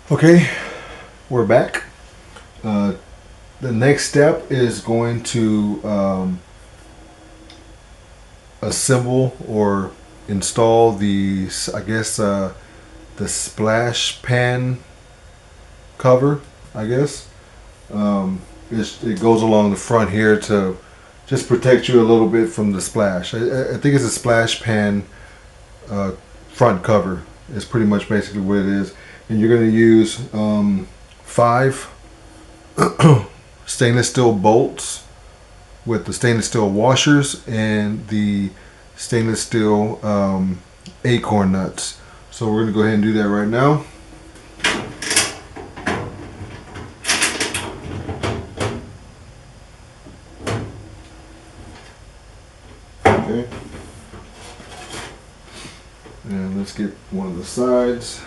Okay, we're back. The next step is going to assemble or install the, the splash pan cover, I guess. It goes along the front here to just protect you a little bit from the splash. I think it's a splash pan front cover. It's pretty much basically what it is. And you're going to use 5 stainless steel bolts with the stainless steel washers and the stainless steel acorn nuts. So we're going to go ahead and do that right now. Okay. And let's get one of the sides.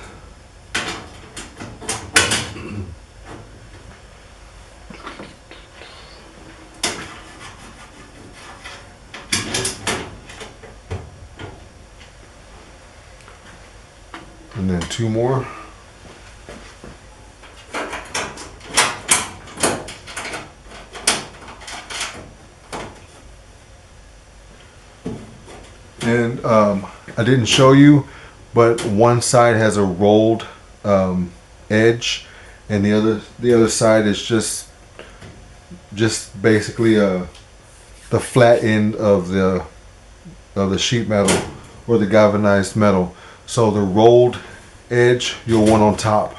And then 2 more. And I didn't show you, but one side has a rolled edge, and the other side is just basically the flat end of the sheet metal or the galvanized metal. So the rolled edge you'll want on top,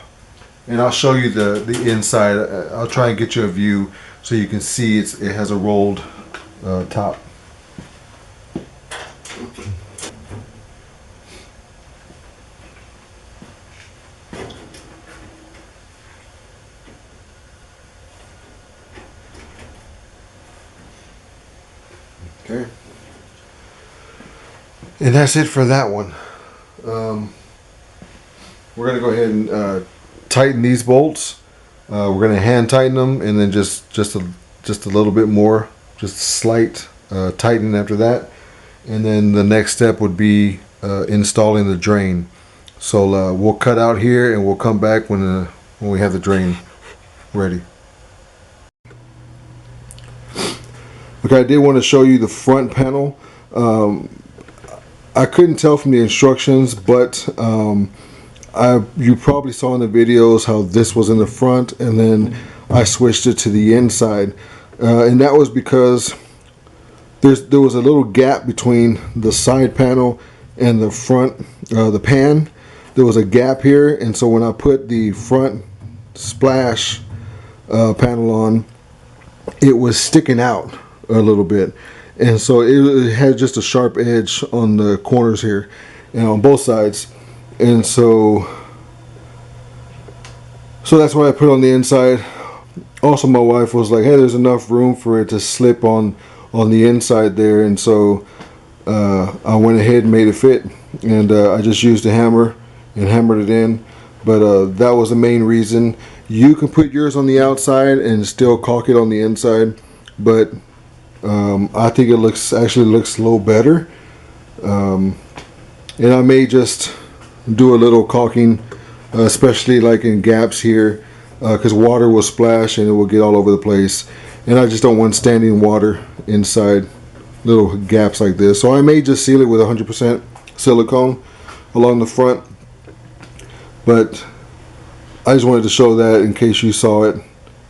and I'll show you the inside. I'll try and get you a view so you can see it has a rolled top. Okay, and that's it for that one. We're going to go ahead and tighten these bolts. We're going to hand tighten them, and then just a little bit more, just a slight tightening after that. And then the next step would be installing the drain. So we'll cut out here, and we'll come back when we have the drain ready. Okay, I did want to show you the front panel. I couldn't tell from the instructions, but you probably saw in the videos how this was in the front, and then I switched it to the inside, and that was because there was a little gap between the side panel and the front, the pan. There was a gap here, and so when I put the front splash panel on, it was sticking out a little bit, and so it had just a sharp edge on the corners here and on both sides. And so that's why I put it on the inside. Also, my wife was like, hey, there's enough room for it to slip on the inside there, and so I went ahead and made it fit, and I just used a hammer and hammered it in. But that was the main reason. You can put yours on the outside and still caulk it on the inside, but I think it actually looks a little better. And I may just do a little caulking, especially like in gaps here, because water will splash and it will get all over the place, and I just don't want standing water inside little gaps like this. So I may just seal it with 100% silicone along the front, but I just wanted to show that in case you saw it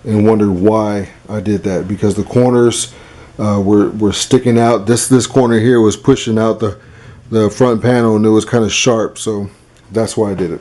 and wondered why I did that, because the corners were sticking out. This corner here was pushing out the front panel, and it was kind of sharp, so that's why I did it.